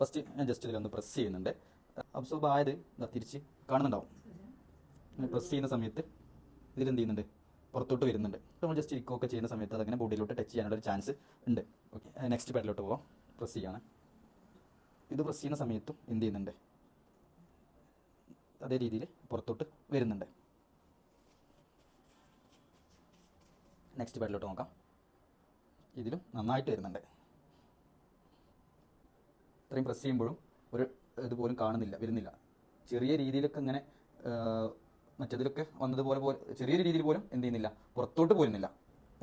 First ഞാൻ just ഇതിലൊന്ന് press ചെയ്യുന്നുണ്ട്. അബ്സോർബ് ആയത് തിരിച്ച് കാണുന്നുണ്ടാവും. പ്രസ് ചെയ്യുന്ന സമയത്ത് ഇതിലെന്ത് ചെയ്യുന്നുണ്ട്, പുറത്തോട്ട് വരുന്നുണ്ട്. നമ്മൾ ജസ്റ്റ് ഇരിക്കുകയൊക്കെ ചെയ്യുന്ന സമയത്ത് അതങ്ങനെ ബോഡിയിലോട്ട് ടച്ച് ചെയ്യാനുള്ള ഒരു ചാൻസ് ഉണ്ട്. ഓക്കെ, നെക്സ്റ്റ് പാഡിലോട്ട് പോവാം. പ്രസ് ചെയ്യാണ്. ഇത് പ്രസ് ചെയ്യുന്ന സമയത്തും എന്ത് ചെയ്യുന്നുണ്ട്, അതേ രീതിയിൽ പുറത്തോട്ട് വരുന്നുണ്ട്. നെക്സ്റ്റ് പാഡിലോട്ട് നോക്കാം. ഇതിലും നന്നായിട്ട് വരുന്നുണ്ട്. ഇത്രയും പ്രസ് ചെയ്യുമ്പോഴും ഒരു ഇതുപോലും കാണുന്നില്ല, വരുന്നില്ല. ചെറിയ രീതിയിലൊക്കെ ഇങ്ങനെ മറ്റതിലൊക്കെ വന്നതുപോലെ ചെറിയൊരു രീതിയിൽ പോലും എന്ത് ചെയ്യുന്നില്ല, പുറത്തോട്ട് പോരുന്നില്ല.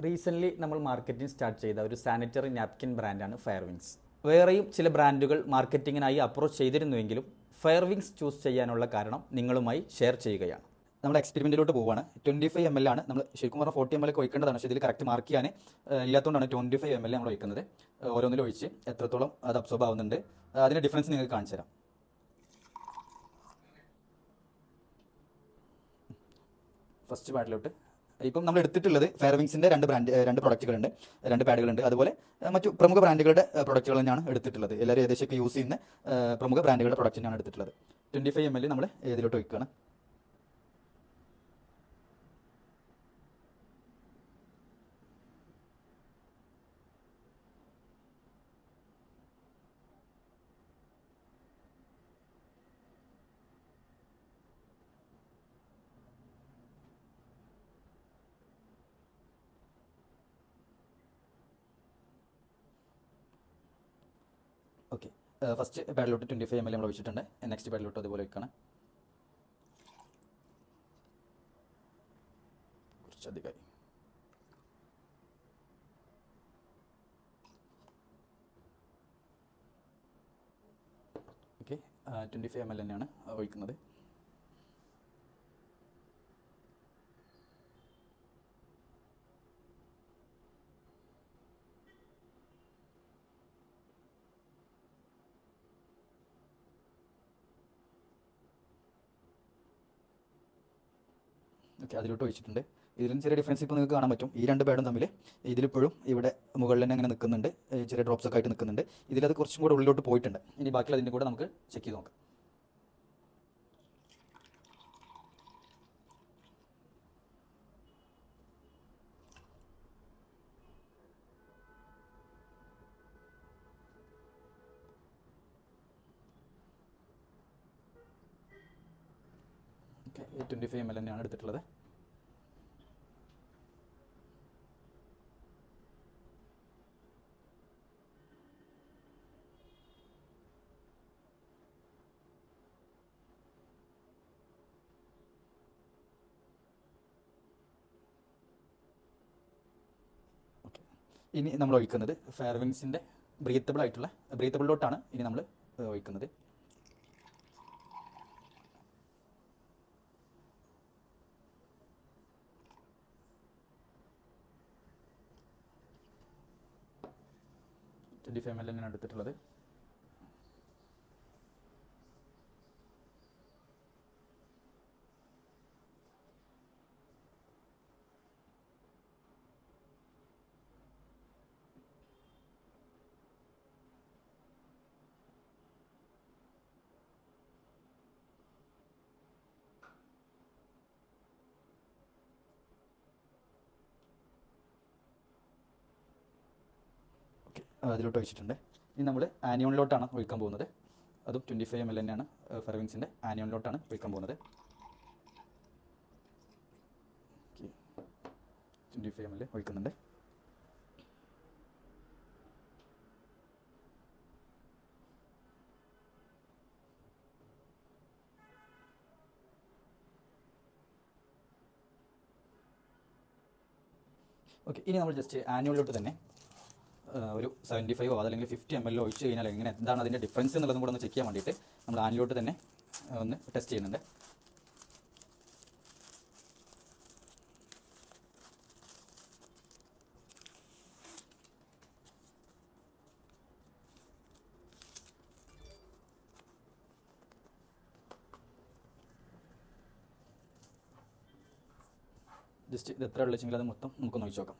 റീസെൻ്റ്ലി നമ്മൾ മാർക്കറ്റിംഗ് സ്റ്റാർട്ട് ചെയ്ത ഒരു സാനിറ്ററി നാപ്കിൻ ബ്രാൻഡാണ് ഫയർവിങ്സ്. വേറെയും ചില ബ്രാൻഡുകൾ മാർക്കറ്റിങ്ങിനായി അപ്രോച്ച് ചെയ്തിരുന്നുവെങ്കിലും ഫയർവിങ്സ് ചൂസ് ചെയ്യാനുള്ള കാരണം നിങ്ങളുമായി ഷെയർ ചെയ്യുകയാണ്. നമ്മുടെ എക്സ്പെരിമെൻറ്റിലോട്ട് പോവുകയാണ്. 25 ml ആണ് നമ്മൾ ശരിക്കും പറഞ്ഞാൽ 40 ml ഒക്കെ ഒഴിക്കേണ്ടതാണ്. പക്ഷേ ഇതിൽ കറക്റ്റ് മാർക്ക് ചെയ്യാൻ ഇല്ലാത്തതുകൊണ്ടാണ് 25 ml നമ്മൾ ഒഴിക്കുന്നത്. ഓരോന്നിലും ഒഴിച്ച് എത്രത്തോളം അത് അബ്സോർബ് ആവുന്നുണ്ട് അതിൻ്റെ ഡിഫറൻസ് നിങ്ങൾക്ക് കാണിച്ചു തരാം. ഫസ്റ്റ് പാഡിലോട്ട് ഇപ്പം നമ്മൾ എടുത്തിട്ടുള്ളത് ഫയർവിങ്സിൻ്റെ രണ്ട് പ്രൊഡക്റ്റുകളുണ്ട്, 2 പാഡുകളുണ്ട്. അതുപോലെ മറ്റു പ്രമുഖ ബ്രാൻഡുകളുടെ പ്രൊഡക്റ്റുകൾ തന്നെയാണ് എടുത്തിട്ടുള്ളത്. എല്ലാവരും ഏകദേശം യൂസ് ചെയ്യുന്ന പ്രമുഖ ബ്രാൻഡുകളുടെ പ്രൊഡക്റ്റ് തന്നെയാണ് എടുത്തിട്ടുള്ളത്. 25 ml നമ്മൾ ഇതിലോട്ട് ഒഴിക്കുകയാണ്. ഓക്കെ, ഫസ്റ്റ് പാഡിലോട്ട് 25 ml നമ്മൾ ഒഴിച്ചിട്ടുണ്ട്. നെക്സ്റ്റ് പാഡിലോട്ട് അതുപോലെ ഒഴിക്കണം. കുറച്ചധികമായി. ഓക്കെ, 25 ml തന്നെയാണ് ഒഴിക്കുന്നത്. ഓക്കെ, അതിലോട്ട് ഒഴിച്ചിട്ടുണ്ട്. ഇതിലും ചെറിയ ഡിഫറൻസ് ഇപ്പോൾ നിങ്ങൾക്ക് കാണാൻ പറ്റും. ഈ 2 പാഡും തമ്മിൽ ഇതിലിപ്പോഴും ഇവിടെ മുകളിൽ തന്നെ അങ്ങനെ നിൽക്കുന്നുണ്ട്, ചെറിയ ഡ്രോപ്സ് ഒക്കെ ആയിട്ട് നിൽക്കുന്നുണ്ട്. ഇതിലത് കുറച്ചും കൂടെ ഉള്ളിലോട്ട് പോയിട്ടുണ്ട്. ഇനി ബാക്കിയുള്ള അതിൻ്റെ കൂടെ നമുക്ക് ചെക്ക് ചെയ്ത് നോക്കാം. ഓക്കെ, 25 ml തന്നെയാണ് എടുത്തിട്ടുള്ളത്. ഇനി നമ്മൾ ഒഴിക്കുന്നത് ഫയർവിങ്സിൻ്റെ ബ്രീത്തബിളിലോട്ടാണ് ഇനി നമ്മൾ ഒഴിക്കുന്നത്. ട്വൻറ്റി 25 ml തന്നെയാണ് എടുത്തിട്ടുള്ളത്. അതിലോട്ട് ഒഴിച്ചിട്ടുണ്ട്. ഇനി നമ്മൾ ആനിയോണിലോട്ടാണ് ഒഴിക്കാൻ പോകുന്നത്. അതും 25 ml തന്നെയാണ് ഫയർവിങ്സിൻ്റെ ആനിയോണിലോട്ടാണ് ഒഴിക്കാൻ പോകുന്നത്. 25 ml ഒഴിക്കുന്നുണ്ട്. ഓക്കെ, ഇനി നമ്മൾ ജസ്റ്റ് ആനുവലിലോട്ട് തന്നെ ഒരു 75 അതല്ലെങ്കിൽ 50 ml ഒഴിച്ച് കഴിഞ്ഞാൽ എന്താണ് അതിൻ്റെ ഡിഫറൻസ് എന്നുള്ളതും കൂടെ ഒന്ന് ചെക്ക് ചെയ്യാൻ വേണ്ടിയിട്ട് നമ്മൾ ആനുവലിലോട്ട് തന്നെ ഒന്ന് ടെസ്റ്റ് ചെയ്യുന്നുണ്ട്. ജസ്റ്റ് ഇത് എത്ര ഉള്ളെങ്കിൽ അത് മൊത്തം നമുക്കൊന്ന് ഒഴിച്ച് നോക്കാം.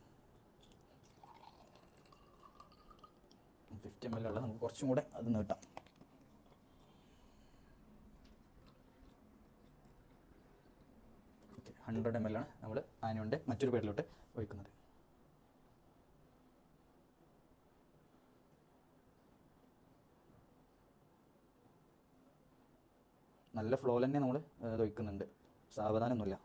50 ml ഉള്ള നമുക്ക് കുറച്ചും കൂടെ അത് നീട്ടാം. 100 ml ആണ് നമ്മൾ ആനുവിൻ്റെ മറ്റൊരു പേരിലോട്ട് ഒഴിക്കുന്നത്. നല്ല ഫ്ലോയിൽ തന്നെ നമ്മൾ ഇത് ഒഴിക്കുന്നുണ്ട്, സാവധാനമൊന്നുമില്ല.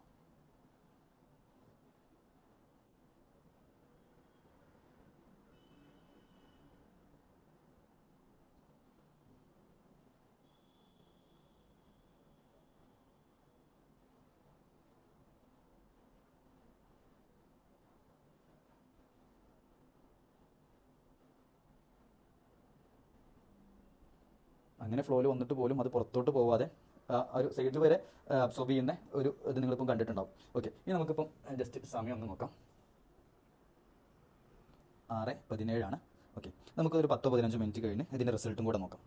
അങ്ങനെ ഫ്ലോയിൽ വന്നിട്ട് പോലും അത് പുറത്തോട്ട് പോവാതെ ഒരു സൈഡ് വരെ അബ്സോർബ് ചെയ്യുന്ന ഒരു ഇത് നിങ്ങളിപ്പം കണ്ടിട്ടുണ്ടാവും. ഓക്കെ, ഇനി നമുക്കിപ്പം ജസ്റ്റ് സമയം ഒന്ന് നോക്കാം. 6:17 ഓക്കെ, നമുക്കൊരു 10-15 മിനിറ്റ് കഴിഞ്ഞ് ഇതിൻ്റെ റിസൾട്ടും കൂടെ നോക്കാം.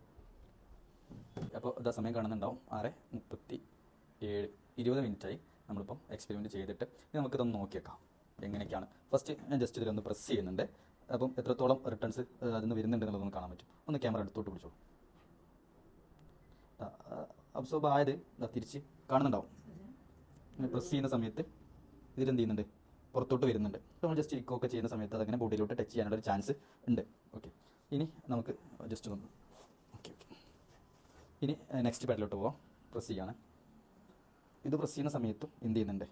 അപ്പോൾ ഇതാ സമയം കാണുന്നുണ്ടാവും, 6:37, 20 മിനിറ്റായി നമ്മളിപ്പം എക്സ്പെരിമെൻറ്റ് ചെയ്തിട്ട്. ഇനി നമുക്കിതൊന്ന് നോക്കിയേക്കാം എങ്ങനെയൊക്കെയാണ്. ഫസ്റ്റ് ഞാൻ ജസ്റ്റ് ഇതിലൊന്ന് പ്രസ് ചെയ്യുന്നുണ്ട്. അപ്പം എത്രത്തോളം റിട്ടേൺസ് അതിൽ നിന്ന് വരുന്നുണ്ട് എന്നുള്ളതൊന്ന് കാണാൻ പറ്റും. ഒന്ന് ക്യാമറ അടുത്തോട്ട് പിടിച്ചോ. അബ്സോർബ് ആയത് തിരിച്ച് കാണുന്നുണ്ടാവും. പ്രസ് ചെയ്യുന്ന സമയത്ത് ഇതിലെന്ത് ചെയ്യുന്നുണ്ട്, പുറത്തോട്ട് വരുന്നുണ്ട്. നമ്മൾ ജസ്റ്റ് ഇരിക്കുകയൊക്കെ ചെയ്യുന്ന സമയത്ത് അതങ്ങനെ ബോഡിയിലോട്ട് ടച്ച് ചെയ്യാനുള്ള ഒരു ചാൻസ് ഉണ്ട്. ഓക്കെ, ഇനി നമുക്ക് ജസ്റ്റ് ഒന്ന് ഓക്കെ ഓക്കെ ഇനി നെക്സ്റ്റ് പാഡിലോട്ട് പോവാം. പ്രസ് ചെയ്യാണ്. ഇത് പ്രസ് ചെയ്യുന്ന സമയത്തും എന്ത് ചെയ്യുന്നുണ്ട്,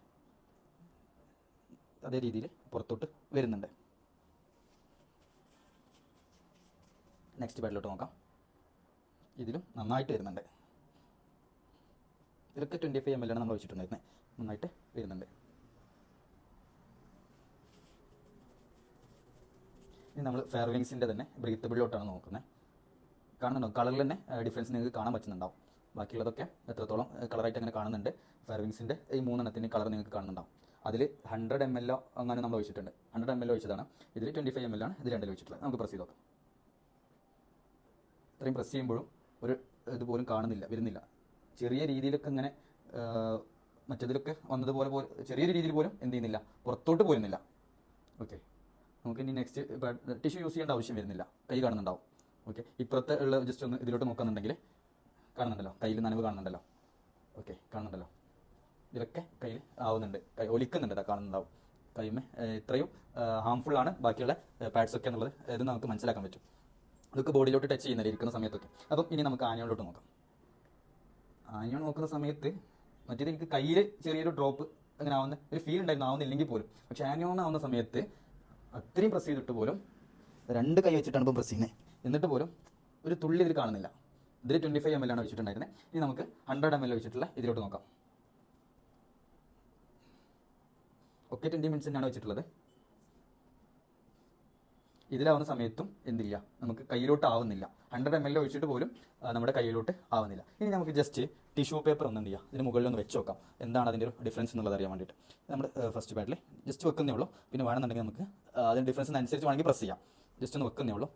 അതേ രീതിയിൽ പുറത്തോട്ട് വരുന്നുണ്ട്. നെക്സ്റ്റ് പാഡിലോട്ട് നോക്കാം. ഇതിലും നന്നായിട്ട് വരുന്നുണ്ട്. ഇതൊക്കെ 25 ml ആണ് നമ്മൾ ഒഴിച്ചിട്ടുണ്ടായിരുന്നത്. നന്നായിട്ട് വരുന്നുണ്ട്. ഇനി നമ്മൾ ഫെയർവിങ്സിൻ്റെ തന്നെ ബ്രീത്തബിളിലോട്ടാണ് നോക്കുന്നത്. കാണുന്നുണ്ടോ, കളറിൽ തന്നെ ഡിഫറൻസ് നിങ്ങൾക്ക് കാണാൻ പറ്റുന്നുണ്ടാവും. ബാക്കിയുള്ളതൊക്കെ എത്രത്തോളം കളറായിട്ട് അങ്ങനെ കാണുന്നുണ്ട്. ഫെയർവിങ്സിൻ്റെ ഈ 3 കളർ നിങ്ങൾക്ക് കാണുന്നുണ്ടാവും. അതിൽ 100 ml അങ്ങനെ നമ്മൾ ഒഴിച്ചിട്ടുണ്ട്. 100 ml ഒഴിച്ചതാണ്. ഇതിൽ 25 ml ആണ് ഇത് രണ്ടിൽ ഒഴിച്ചിട്ടുള്ളത്. നമുക്ക് പ്രസ് ചെയ്ത് നോക്കാം. ഇത്രയും പ്രസ് ചെയ്യുമ്പോഴും ഒരു ഇതുപോലും കാണുന്നില്ല, വരുന്നില്ല. ചെറിയ രീതിയിലൊക്കെ ഇങ്ങനെ മറ്റേതിലൊക്കെ വന്നതുപോലെ ചെറിയൊരു രീതിയിൽ പോലും എന്ത് ചെയ്യുന്നില്ല, പുറത്തോട്ട് പോരുന്നില്ല. ഓക്കെ, നമുക്ക് ഇനി നെക്സ്റ്റ് ടിഷ്യൂ യൂസ് ചെയ്യേണ്ട ആവശ്യം വരുന്നില്ല. കൈ കാണുന്നുണ്ടാവും. ഓക്കെ, ഇപ്പുറത്തെ ഉള്ള ജസ്റ്റ് ഒന്ന് ഇതിലോട്ട് നോക്കുന്നുണ്ടെങ്കിൽ കാണുന്നുണ്ടല്ലോ, കയ്യിൽ നനവ് കാണുന്നുണ്ടല്ലോ. ഓക്കെ, കാണുന്നുണ്ടല്ലോ, ഇതിലൊക്കെ കയ്യിൽ ആവുന്നുണ്ട്, കൈ ഒലിക്കുന്നുണ്ട്, കാണുന്നുണ്ടാവും. കൈമേ ഇത്രയും ഹാംഫുൾ ആണ് ബാക്കിയുള്ള പാഡ്സൊക്കെ എന്നുള്ളത് ഇത് നമുക്ക് മനസ്സിലാക്കാൻ പറ്റും. ഇതൊക്കെ ബോഡിയിലോട്ട് ടച്ച് ചെയ്യുന്നില്ല ഇരിക്കുന്ന സമയത്തൊക്കെ. അപ്പം ഇനി നമുക്ക് ആനിയോണിലോട്ട് നോക്കാം. ആനിയോൺ നോക്കുന്ന സമയത്ത് മറ്റേത് എനിക്ക് കയ്യിൽ ചെറിയൊരു ഡ്രോപ്പ് അങ്ങനെ ആവുന്ന ഒരു ഫീൽ ഉണ്ടായിരുന്നു, ആവുന്നില്ലെങ്കിൽ പോലും. പക്ഷെ ആനിയോൺ ആവുന്ന സമയത്ത് അത്രയും പ്രസ് ചെയ്തിട്ട് പോലും 2 കൈ വെച്ചിട്ടാണ് ഇപ്പം പ്രസ് ചെയ്യുന്നത്. എന്നിട്ട് പോലും ഒരു തുള്ളി ഇതിൽ കാണുന്നില്ല. ഇതിൽ 25 ml ആണ് വെച്ചിട്ടുണ്ടായിരുന്നത്. ഇനി നമുക്ക് 100 ml വെച്ചിട്ടുള്ള ഇതിലോട്ട് നോക്കാം. ഒക്കെ 20 മിനിറ്റ്സ് തന്നെയാണ് വെച്ചിട്ടുള്ളത്. ഇതിലാവുന്ന സമയത്തും എന്തില്ല, നമുക്ക് കയ്യിലോട്ട് ആവുന്നില്ല. 100 ml ഒഴിച്ചിട്ട് പോലും നമ്മുടെ കയ്യിലോട്ട് ആവുന്നില്ല. ഇനി നമുക്ക് ജസ്റ്റ് ടിഷ്യൂ പേപ്പർ ഒന്ന് എന്ത് ചെയ്യാം, ഇതിന് മുകളിൽ ഒന്ന് വെച്ച് നോക്കാം, എന്താണ് അതിൻ്റെ ഒരു ഡിഫറൻസ് എന്നുള്ളത് അറിയാൻ വേണ്ടിയിട്ട്. നമ്മൾ ഫസ്റ്റ് പാഡിൽ ജസ്റ്റ് വെക്കുന്നേ ഉള്ളൂ. പിന്നെ വേണമെന്നുണ്ടെങ്കിൽ നമുക്ക് അതിൻ്റെ ഡിഫറൻസിനനുസരിച്ച് വേണമെങ്കിൽ പ്രസ് ചെയ്യാം. ജസ്റ്റ് ഒന്ന് വെക്കുന്നേ ഉള്ളൂ.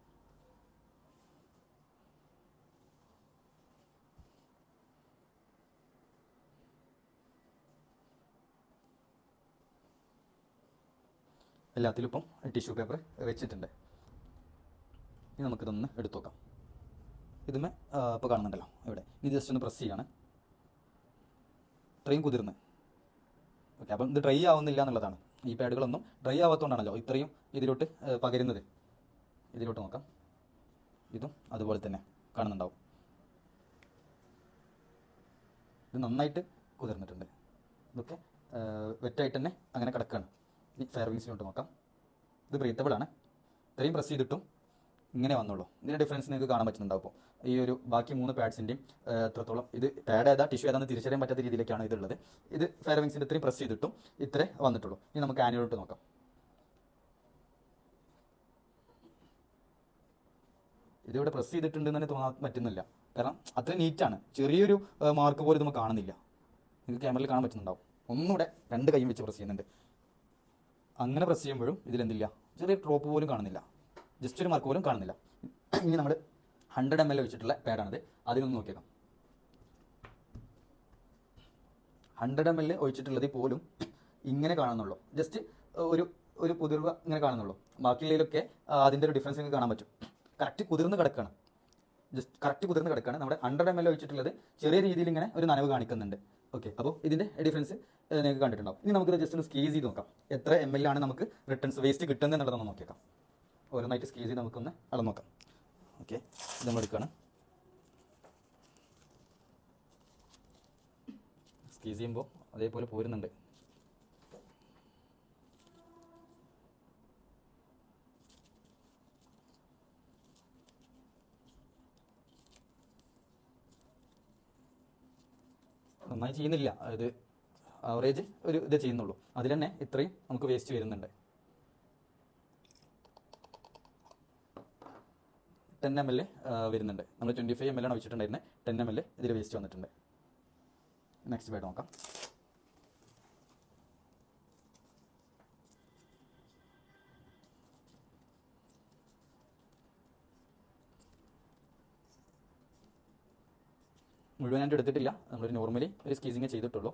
എല്ലാത്തിലും ഇപ്പം ടിഷ്യൂ പേപ്പർ വെച്ചിട്ടുണ്ട്. ഇനി നമുക്കിതൊന്ന് എടുത്തു നോക്കാം. ഇതുമേ ഇപ്പോൾ കാണുന്നുണ്ടല്ലോ ഇവിടെ. ഇനി ജസ്റ്റ് ഒന്ന് പ്രസ് ചെയ്യാണ്. ഇത്രയും കുതിർന്ന്. ഓക്കെ, അപ്പം ഇത് ഡ്രൈ ആവുന്നില്ല എന്നുള്ളതാണ്. ഈ പാഡുകളൊന്നും ഡ്രൈ ആവാത്തതുകൊണ്ടാണല്ലോ ഇത്രയും ഇതിലോട്ട് പകരുന്നത്. ഇതിലോട്ട് നോക്കാം. ഇതും അതുപോലെ തന്നെ കാണുന്നുണ്ടാവും. ഇത് നന്നായിട്ട് കുതിർന്നിട്ടുണ്ട്. ഇതൊക്കെ വെറ്റായിട്ട് തന്നെ അങ്ങനെ കിടക്കുകയാണ്. ഈ ഫെയർവിങ്സിലോട്ട് നോക്കാം. ഇത് ബ്രീത്തബിൾ ആണ്. ഇത്രയും പ്രസ് ചെയ്തിട്ടും ഇങ്ങനെ വന്നുള്ളൂ. ഇതിൻ്റെ ഡിഫറൻസ് നിങ്ങൾക്ക് കാണാൻ പറ്റുന്നുണ്ടാവും. അപ്പോൾ ഈ ഒരു ബാക്കി 3 പാഡ്സിൻ്റെയും എത്രത്തോളം ഇത് പാഡ് ഏതാ ടിഷ്യൂ ഏതാണെന്ന് തിരിച്ചറിയാൻ പറ്റാത്ത രീതിയിലേക്കാണ് ഇതുള്ളത്. ഇത് ഫെയർവിങ്സിൻ്റെ ഇത്രയും പ്രസ് ചെയ്തിട്ടും ഇത്രേ വന്നിട്ടുള്ളൂ. ഇനി നമുക്ക് ആനുവലോട്ട് നോക്കാം. ഇതിവിടെ പ്രസ് ചെയ്തിട്ടുണ്ടെന്ന് തന്നെ തോന്നാൻ പറ്റുന്നില്ല. കാരണം അത്ര നീറ്റാണ്. ചെറിയൊരു മാർക്ക് പോലും നമുക്ക് കാണുന്നില്ല. നിങ്ങൾക്ക് ക്യാമറയിൽ കാണാൻ പറ്റുന്നുണ്ടാവും. ഒന്നുകൂടെ 2 കൈയും വെച്ച് പ്രസ് ചെയ്യുന്നുണ്ട്. അങ്ങനെ പ്രസ് ചെയ്യുമ്പോഴും ഇതിലെന്തില്ല, ചെറിയ ഡ്രോപ്പ് പോലും കാണുന്നില്ല, ജസ്റ്റ് ഒരു മാർക്ക് പോലും കാണുന്നില്ല. ഇനി നമ്മൾ 100 ml വെച്ചിട്ടുള്ള പാഡാണിത്. അതിനൊന്ന് നോക്കിയേക്കാം. 100 ml ഒഴിച്ചിട്ടുള്ളത് പോലും ഇങ്ങനെ കാണുന്നുള്ളൂ. ജസ്റ്റ് ഒരു കുതിർവ ഇങ്ങനെ കാണുന്നുള്ളൂ. ബാക്കിയുള്ളതിലൊക്കെ അതിൻ്റെ ഒരു ഡിഫറൻസ് നിങ്ങൾക്ക് കാണാൻ പറ്റും. കറക്റ്റ് കുതിർന്ന് കിടക്കുകയാണ്. ജസ്റ്റ് കറക്റ്റ് കുതിർന്ന് കിടക്കുകയാണ്. നമ്മുടെ 100 ml ഒഴിച്ചിട്ടുള്ളത് ചെറിയ രീതിയിൽ ഇങ്ങനെ ഒരു നനവ് കാണിക്കുന്നുണ്ട്. ഓക്കെ, അപ്പോൾ ഇതിൻ്റെ ഡിഫറൻസ് നിങ്ങൾക്ക് കണ്ടിട്ടുണ്ടാവും. ഇനി നമുക്ക് ജസ്റ്റ് ഒന്ന് സ്ക്വീസ് ചെയ്ത് നോക്കാം, എത്ര ml ആണ് നമുക്ക് റിട്ടേൺസ് വേസ്റ്റ് കിട്ടുന്നത് എന്നുള്ളതൊന്ന് നോക്കിയേക്കാം. ഓരോന്നായിട്ട് സ്ക്വീസ് ചെയ്ത് നമുക്കൊന്ന് അളന്ന് നോക്കാം. ഓക്കെ, ഇത് നമ്മൾ എടുക്കുകയാണ്. സ്ക്വീസ് ചെയ്യുമ്പോൾ അതേപോലെ പോരുന്നുണ്ട്. നന്നായി ചെയ്യുന്നില്ല, അത് ആവറേജ് ഒരു ഇത് ചെയ്യുന്നുള്ളൂ. അതിൽ തന്നെ ഇത്രയും നമുക്ക് വേസ്റ്റ് വരുന്നുണ്ട്. 10 ml വരുന്നുണ്ട്. നമ്മൾ 25 ml ആണ് ഒഴിച്ചിട്ടുണ്ടായിരുന്നത്. 10 ml ഇതിൽ വേസ്റ്റ് വന്നിട്ടുണ്ട്. നെക്സ്റ്റ് പേഡ് നോക്കാം. മുഴുവനായിട്ട് എടുത്തിട്ടില്ല, നമ്മൾ നോർമലി ഒരു സ്ക്വീസിങ് ചെയ്തിട്ടുള്ളൂ.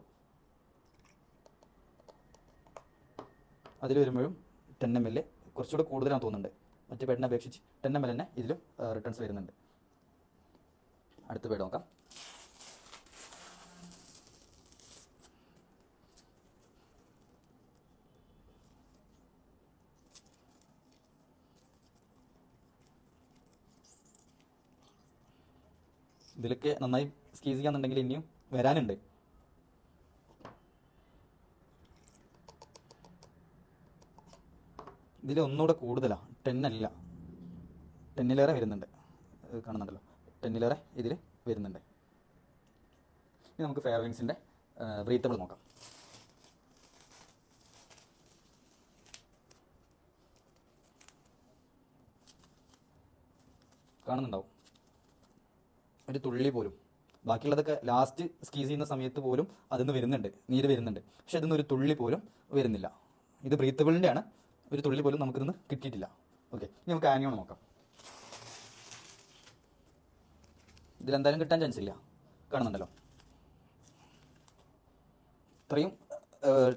അതിൽ വരുമ്പോഴും 10 ml കുറച്ചുകൂടെ കൂടുതലാണെന്ന് തോന്നുന്നുണ്ട്. മറ്റു പേഡിനെ അപേക്ഷിച്ച് 10 ml തന്നെ ഇതിലും റിട്ടേൺസ് വരുന്നുണ്ട്. അടുത്ത പേഡ് നോക്കാം. ഇതിലൊക്കെ നന്നായി സ്ക്വീസ് ചെയ്യാന്നുണ്ടെങ്കിൽ ഇനിയും വരാനുണ്ട്. ഇതിൽ ഒന്നുകൂടെ കൂടുതലാണ്, 10 അല്ല, 10-ലേറെ വരുന്നുണ്ട്. കാണുന്നുണ്ടല്ലോ, 10-ലേറെ ഇതിൽ വരുന്നുണ്ട്. ഇനി നമുക്ക് ഫെയർവിങ്സിൻ്റെ ബ്രീത്തബിൾ നോക്കാം. കാണുന്നുണ്ടാവും, ഒരു തുള്ളി പോലും. ബാക്കിയുള്ളതൊക്കെ ലാസ്റ്റ് സ്ക്വീസ് ചെയ്യുന്ന സമയത്ത് പോലും അതിന്ന് വരുന്നുണ്ട്, നീര് വരുന്നുണ്ട്. പക്ഷെ അതിന്ന് ഒരു തുള്ളി പോലും വരുന്നില്ല. ഇത് ബ്രീത്തബിളിൻ്റെ ആണ്, ഒരു തുള്ളി പോലും നമുക്കിന്ന് കിട്ടിയിട്ടില്ല. ഓക്കെ, ഇനി നമുക്ക് ആനിയോൺ നോക്കാം. ഇതിലെന്തായാലും കിട്ടാൻ ചാൻസ് ഇല്ല, കാണുന്നുണ്ടല്ലോ. ഇത്രയും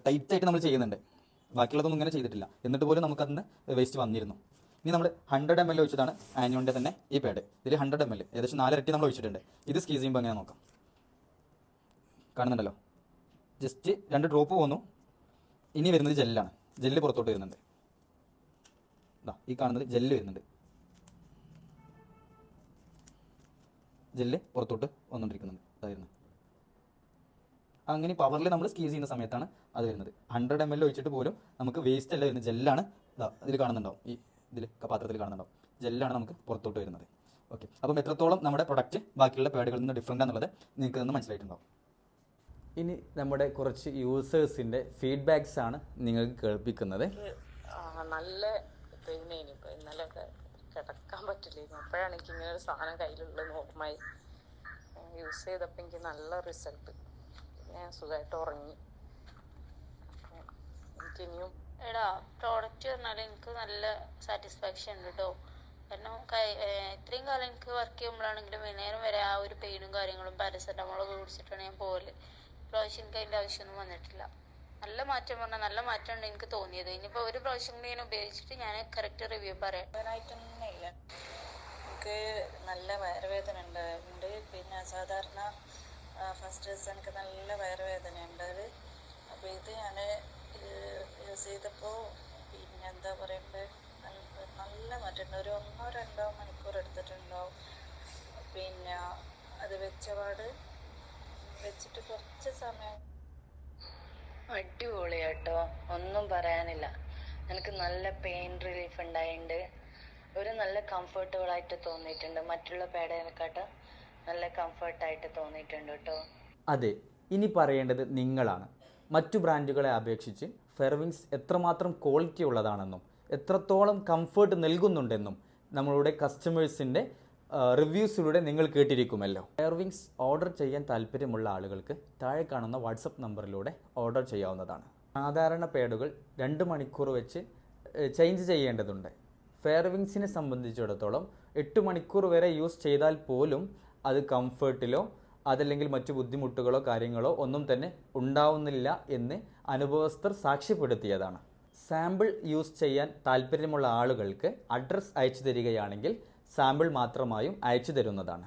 ടൈറ്റായിട്ട് നമ്മൾ ചെയ്യുന്നുണ്ട്, ബാക്കിയുള്ളതൊന്നും ഇങ്ങനെ ചെയ്തിട്ടില്ല. എന്നിട്ട് പോലും നമുക്കതിന് വേസ്റ്റ് വന്നിരുന്നു. ഇനി നമ്മൾ 100 ml ഒഴിച്ചതാണ് ആനിയോണിൻ്റെ തന്നെ ഈ പാഡ്. ഇതിൽ 100 ml ഏകദേശം 4 ഇരട്ടി നമ്മൾ ഒഴിച്ചിട്ടുണ്ട്. ഇത് സ്ക്വീസ് ചെയ്യുമ്പോൾ എങ്ങനെ നോക്കാം. കാണുന്നുണ്ടല്ലോ, ജസ്റ്റ് 2 ഡ്രോപ്പ് പോന്നു. ഇനി വരുന്നത് ജെല്ലാണ്, ജെല്ല് പുറത്തോട്ട് വരുന്നുണ്ട്. ഈ കാണുന്നത് ജെല്ല് വരുന്നുണ്ട്, ജെല്ല് പുറത്തോട്ട് വന്നുകൊണ്ടിരിക്കുന്നുണ്ട്. അതായിരുന്നു അങ്ങനെ പവറിൽ നമ്മൾ സ്ക്വീസ് ചെയ്യുന്ന സമയത്താണ് അത് വരുന്നത്. 100 ml ഒഴിച്ചിട്ട് പോലും നമുക്ക് വേസ്റ്റ് അല്ല വരുന്നത്, ജെല്ലാണ്. ഇതിൽ കാണുന്നുണ്ടാവും, ഈ ഇതിൽ പാത്രത്തിൽ കാണുന്നുണ്ടാവും, ജെല്ലാണ് നമുക്ക് പുറത്തോട്ട് വരുന്നത്. ഓക്കെ, അപ്പം എത്രത്തോളം നമ്മുടെ പ്രൊഡക്റ്റ് ബാക്കിയുള്ള പാഡുകളിൽ നിന്ന് ഡിഫറൻ്റ് ആണെന്നുള്ളത് നിങ്ങൾക്ക് നിന്ന് മനസ്സിലായിട്ടുണ്ടാവും. ഇനി നമ്മുടെ കുറച്ച് യൂസേഴ്സിൻ്റെ ഫീഡ്ബാക്സ് ആണ് നിങ്ങൾക്ക് കേൾപ്പിക്കുന്നത്. നല്ല പെയിനേനി, ഇപ്പോൾ ഇന്നലെയൊക്കെ കിടക്കാൻ പറ്റില്ലായിരുന്നു. അപ്പോഴാണ് എനിക്ക് ഇങ്ങനെ ഒരു സാധനം കയ്യിലുള്ളത് നോർമലായി യൂസ് ചെയ്തപ്പോൾ എനിക്ക് നല്ല റിസൾട്ട്. ഞാൻ സുഖമായിട്ട് ഉറങ്ങി. എനിക്കിനിയും എടാ പ്രോഡക്റ്റ് പറഞ്ഞാൽ എനിക്ക് നല്ല സാറ്റിസ്ഫാക്ഷൻ ഉണ്ട് കേട്ടോ. കാരണം ഇത്രയും കാലം എനിക്ക് വർക്ക് ചെയ്യുമ്പോഴാണെങ്കിലും വൈകുന്നേരം വരെ ആ ഒരു പെയിനും കാര്യങ്ങളും പാരസെറ്റമോളൊക്കെ കുടിച്ചിട്ടാണ് ഞാൻ പോകല്. പ്രാവശ്യം എനിക്ക് അതിൻ്റെ ആവശ്യമൊന്നും വന്നിട്ടില്ല. നല്ല മാറ്റം പറഞ്ഞാൽ നല്ല മാറ്റമാണ് എനിക്ക് തോന്നിയത്. ഇനിയിപ്പോൾ ഒരു പ്രാവശ്യം കൂടി ഞാൻ ഉപയോഗിച്ചിട്ട് ഞാൻ കറക്റ്റ് റിവ്യൂ പറയാം. മുഴുവനായിട്ടൊന്നും ഇല്ല, എനിക്ക് നല്ല വയറുവേദന ഉണ്ട്. പിന്നെ സാധാരണ ഫസ്റ്റ് ദിവസം എനിക്ക് നല്ല വയറുവേദന ഉണ്ട്. അപ്പോൾ ഇത് ഞാൻ യൂസ് ചെയ്തപ്പോൾ പിന്നെ എന്താ പറയുക, നല്ല മാറ്റമുണ്ട്. ഒരു 1-2 മണിക്കൂർ എടുത്തിട്ടുണ്ടാവും. പിന്നെ അത് വെച്ചിട്ട് കുറച്ച് സമയം അടിപൊളിയാട്ടോ, ഒന്നും പറയാനില്ല. എനിക്ക് നല്ല പെയിൻ റിലീഫ് ഉണ്ടായിട്ടുണ്ട്. ഒരു നല്ല കംഫർട്ടബിൾ ആയിട്ട് തോന്നിയിട്ടുണ്ട്. മറ്റുള്ള പേടേനെക്കാട്ടും നല്ല കംഫർട്ടായിട്ട് തോന്നിയിട്ടുണ്ട് കേട്ടോ. അതെ, ഇനി പറയേണ്ടത് നിങ്ങളാണ്. മറ്റു ബ്രാൻഡുകളെ അപേക്ഷിച്ച് ഫെയർവിങ്സ് എത്രമാത്രം ക്വാളിറ്റി ഉള്ളതാണെന്നും എത്രത്തോളം കംഫർട്ട് നൽകുന്നുണ്ടെന്നും നമ്മളുടെ കസ്റ്റമേഴ്സിൻ്റെ റിവ്യൂസിലൂടെ നിങ്ങൾ കേട്ടിരിക്കുമല്ലോ. ഫെയർവിങ്സ് ഓർഡർ ചെയ്യാൻ താല്പര്യമുള്ള ആളുകൾക്ക് താഴെ കാണുന്ന വാട്സപ്പ് നമ്പറിലൂടെ ഓർഡർ ചെയ്യാവുന്നതാണ്. സാധാരണ പാഡുകൾ 2 മണിക്കൂർ വെച്ച് ചേഞ്ച് ചെയ്യേണ്ടതുണ്ട്. ഫെയർവിങ്സിനെ സംബന്ധിച്ചിടത്തോളം 8 മണിക്കൂർ വരെ യൂസ് ചെയ്താൽ പോലും അത് കംഫർട്ടിലോ അതല്ലെങ്കിൽ മറ്റു ബുദ്ധിമുട്ടുകളോ കാര്യങ്ങളോ ഒന്നും തന്നെ ഉണ്ടാവുന്നില്ല എന്ന് അനുഭവസ്ഥർ സാക്ഷ്യപ്പെടുത്തിയതാണ്. സാമ്പിൾ യൂസ് ചെയ്യാൻ താല്പര്യമുള്ള ആളുകൾക്ക് അഡ്രസ്സ് അയച്ചു തരികയാണെങ്കിൽ സാമ്പിൾ മാത്രമായും അയച്ചു തരുന്നതാണ്.